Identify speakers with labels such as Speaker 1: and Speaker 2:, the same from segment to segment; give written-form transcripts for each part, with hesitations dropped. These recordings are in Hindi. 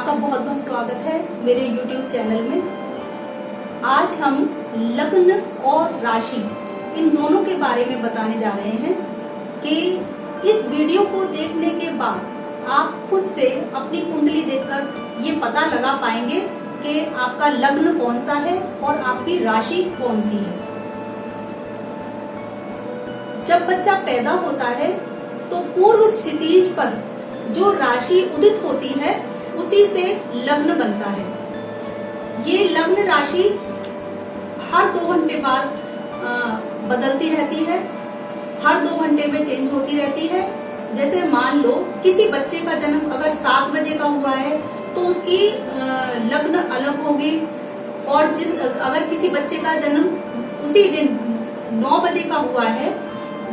Speaker 1: आपका बहुत बहुत स्वागत है मेरे YouTube चैनल में। आज हम लग्न और राशि इन दोनों के बारे में बताने जा रहे हैं कि इस वीडियो को देखने के बाद आप खुद से अपनी कुंडली देखकर ये पता लगा पाएंगे कि आपका लग्न कौन सा है और आपकी राशि कौन सी है। जब बच्चा पैदा होता है तो पूर्व क्षितिज पर जो राशि उदित होती है उसी से लग्न बनता है। ये लग्न राशि हर 2 घंटे बाद बदलती रहती है, हर 2 घंटे में चेंज होती रहती है। जैसे मान लो किसी बच्चे का जन्म अगर 7 बजे का हुआ है तो उसकी लग्न अलग होगी, और अगर किसी बच्चे का जन्म उसी दिन 9 बजे का हुआ है,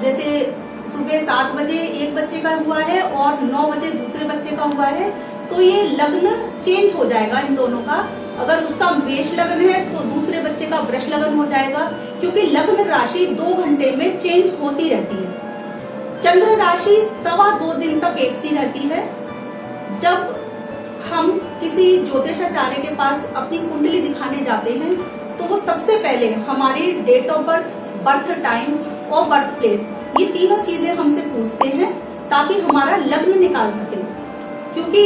Speaker 1: जैसे सुबह 7 बजे एक बच्चे का हुआ है और 9 बजे दूसरे बच्चे का हुआ है, तो ये लग्न चेंज हो जाएगा इन दोनों का। अगर उसका मेष लग्न है तो दूसरे बच्चे का वृष लग्न हो जाएगा, क्योंकि लग्न राशि 2 घंटे में चेंज होती रहती है। चंद्र राशि 2.25 दिन तक एक सी रहती है। जब हम किसी ज्योतिषाचार्य के पास अपनी कुंडली दिखाने जाते हैं तो वो सबसे पहले हमारी date of birth, birth time और बर्थ प्लेस, ये तीनों चीजें हमसे पूछते हैं ताकि हमारा लग्न निकाल सके। क्योंकि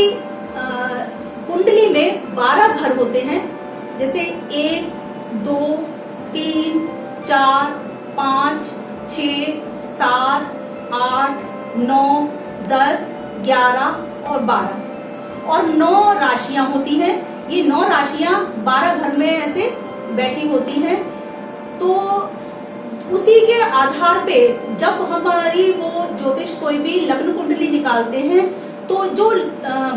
Speaker 1: कुंडली में 12 घर होते हैं, जैसे 1, 2, 3, 4, 5, 6, 7, 8, 9, 10, 11 और 12 और 9 राशियां होती हैं। ये 9 राशियां 12 घर में ऐसे बैठी होती हैं। तो उसी के आधार पे जब हमारी वो ज्योतिष कोई भी लग्न कुंडली निकालते हैं तो जो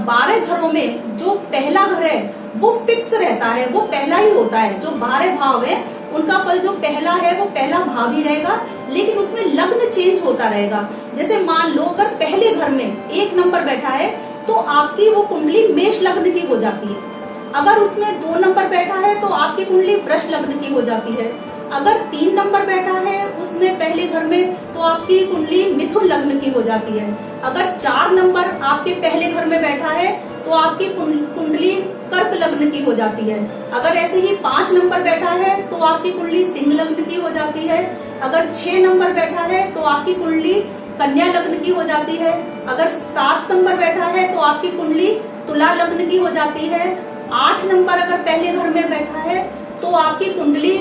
Speaker 1: 12 घरों में जो पहला घर है वो फिक्स रहता है, वो पहला ही होता है। जो 12 भाव है उनका फल जो पहला है वो पहला भाव ही रहेगा, लेकिन उसमें लग्न चेंज होता रहेगा। जैसे मान लो अगर पहले घर में 1 नंबर बैठा है तो आपकी वो कुंडली मेष लग्न की हो जाती है। अगर उसमें 2 नंबर बैठा है तो आपकी कुंडली वृष लग्न की हो जाती है। अगर 3 नंबर बैठा है उसमें पहले घर में तो आपकी कुंडली मिथुन लग्न की हो जाती है। अगर 4 नंबर आपके पहले घर में बैठा है तो आपकी कुंडली कर्क लग्न की हो जाती है। अगर ऐसे ही 5 नंबर बैठा है तो आपकी कुंडली सिंह लग्न की हो जाती है। अगर 6 नंबर बैठा है तो आपकी कुंडली कन्या लग्न की हो जाती है। अगर 7 नंबर बैठा है तो आपकी कुंडली तुला लग्न की हो जाती है। 8 नंबर अगर पहले घर में बैठा है तो आपकी कुंडली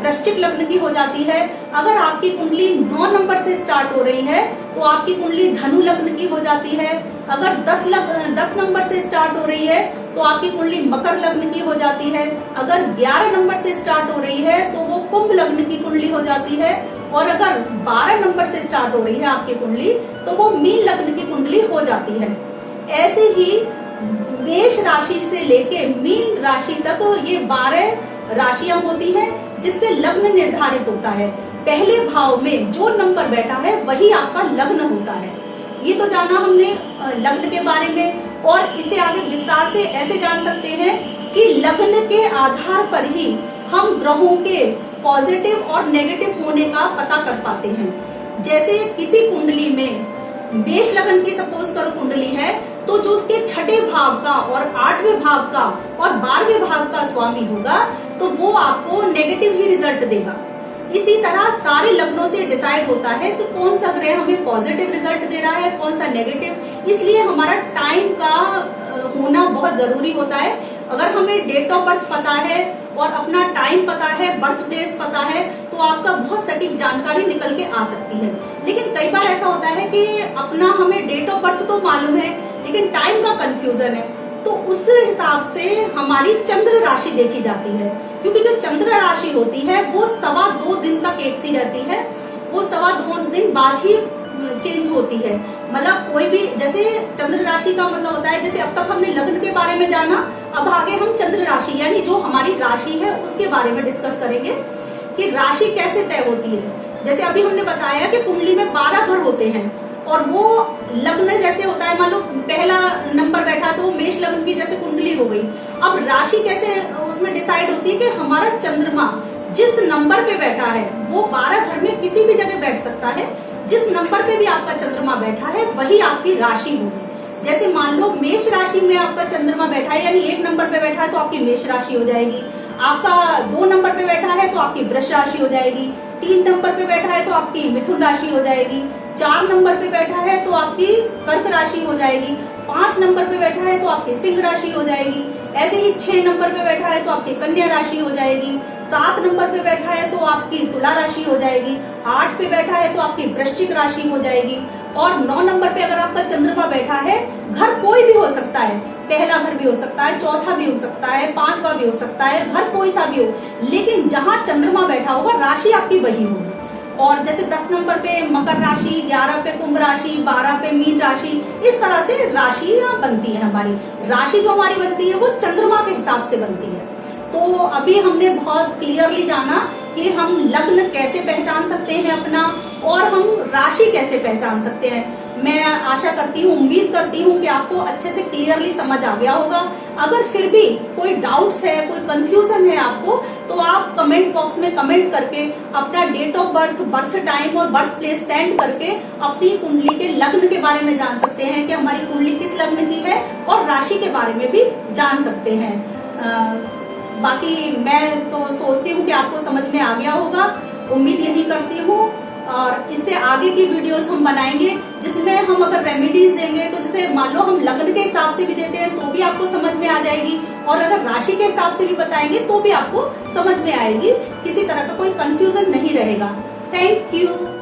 Speaker 1: वृश्चिक लग्न की हो जाती है। अगर आपकी कुंडली 9 नंबर से स्टार्ट हो रही है तो आपकी कुंडली धनु लग्न की हो जाती है। अगर 10 नंबर से स्टार्ट हो रही है तो आपकी कुंडली मकर लग्न की हो जाती है। अगर 11 नंबर से स्टार्ट हो रही है तो वो कुंभ लग्न की कुंडली हो जाती है। और अगर 12 नंबर से स्टार्ट हो रही है आपकी कुंडली तो वो मीन लग्न की कुंडली हो जाती है। ऐसे ही मेष राशि से लेके मीन राशि तक ये 12 राशियां होती हैं जिससे लग्न निर्धारित होता है। पहले भाव में जो नंबर बैठा है वही आपका लग्न होता है। ये तो जाना हमने लग्न के बारे में, और इसे आगे विस्तार से ऐसे जान सकते हैं कि लग्न के आधार पर ही हम ग्रहों के पॉजिटिव और नेगेटिव होने का पता कर पाते हैं। जैसे किसी कुंडली में मेष लग्न की सपोज करो कुंडली है तो जो उसके 6ठे भाव का और 8वें भाव का और 12वें भाव का स्वामी होगा तो वो आपको नेगेटिव ही रिजल्ट देगा। इसी तरह सारे लग्नों से डिसाइड होता है कि कौन सा ग्रह हमें पॉजिटिव रिजल्ट दे रहा है, कौन सा नेगेटिव। इसलिए हमारा टाइम का होना बहुत जरूरी होता है। अगर हमें डेट ऑफ बर्थ पता है और अपना टाइम पता है, बर्थ प्लेस पता है, तो आपका बहुत सटीक जानकारी निकल के आ सकती है। लेकिन कई बार ऐसा होता है कि अपना हमें डेट ऑफ बर्थ तो मालूम है लेकिन टाइम का कंफ्यूजन है, तो उस हिसाब से हमारी चंद्र राशि देखी जाती है। क्योंकि जो चंद्र राशि होती है वो 2.25 दिन तक एक सी रहती है, वो 2.25 दिन बाद ही चेंज होती है। मतलब कोई भी, जैसे चंद्र राशि का मतलब होता है, जैसे अब तक हमने लग्न के बारे में जाना, अब आगे हम चंद्र राशि यानी जो हमारी राशि है उसके बारे में डिस्कस करेंगे कि राशि कैसे तय होती है। जैसे अभी हमने बताया कि कुंडली में 12 घर होते हैं और वो लग्न जैसे होता है, मान लो पहला नंबर बैठा तो मेष लग्न की जैसे कुंडली हो गई। अब राशि कैसे उसमें डिसाइड होती है कि हमारा चंद्रमा जिस नंबर पे बैठा है वो 12 घर में किसी भी जगह बैठ सकता है। जिस नंबर पे भी आपका चंद्रमा बैठा है वही आपकी राशि होगी। जैसे मान लो मेष राशि में आपका चंद्रमा बैठा है, यानी 1 नंबर पे बैठा है तो आपकी मेष राशि हो जाएगी। आपका 2 नंबर पे बैठा है तो आपकी वृष राशि हो जाएगी। 3 नंबर पे बैठा है तो आपकी मिथुन राशि हो जाएगी। 4 नंबर पे बैठा है तो आपकी कर्क राशि हो जाएगी। 5 नंबर पे बैठा है तो आपकी सिंह राशि हो जाएगी। ऐसे ही 6 नंबर पे बैठा है तो आपकी कन्या राशि हो जाएगी। 7 नंबर पे बैठा है तो आपकी तुला राशि हो जाएगी। 8 पे बैठा है तो आपकी वृश्चिक राशि हो जाएगी। और 9 नंबर पे अगर आपका चंद्रमा बैठा है, घर कोई भी हो सकता है, पहला घर भी हो सकता है, चौथा भी हो सकता है, 5वां भी हो सकता है, घर कोई सा भी हो, लेकिन जहां चंद्रमा बैठा होगा राशि आपकी वही होगी। और जैसे 10 नंबर पे मकर राशि, 11 पे कुंभ राशि, 12 पे मीन राशि, इस तरह से राशियां बनती है। हमारी राशि जो हमारी बनती है वो चंद्रमा के हिसाब से बनती है। तो अभी हमने बहुत क्लियरली जाना कि हम लग्न कैसे पहचान सकते हैं अपना, और हम राशि कैसे पहचान सकते हैं। मैं आशा करती हूँ, उम्मीद करती हूँ कि आपको अच्छे से क्लियरली समझ आ गया होगा। अगर फिर भी कोई डाउट्स है, कोई कंफ्यूजन है आपको, तो आप कमेंट बॉक्स में कमेंट करके अपना date of birth, birth time और बर्थ प्लेस सेंड करके अपनी कुंडली के लग्न के बारे में जान सकते हैं कि हमारी कुंडली किस लग्न की है, और राशि के बारे में भी जान सकते हैं। बाकी मैं तो सोचती हूँ कि आपको समझ में आ गया होगा, उम्मीद यही करती हूँ। और इससे आगे की वीडियोस हम बनाएंगे जिसमें हम अगर रेमेडीज देंगे, तो जैसे मान लो हम लग्न के हिसाब से भी देते हैं तो भी आपको समझ में आ जाएगी, और अगर राशि के हिसाब से भी बताएंगे तो भी आपको समझ में आएगी। किसी तरह का कोई कंफ्यूजन नहीं रहेगा। Thank you.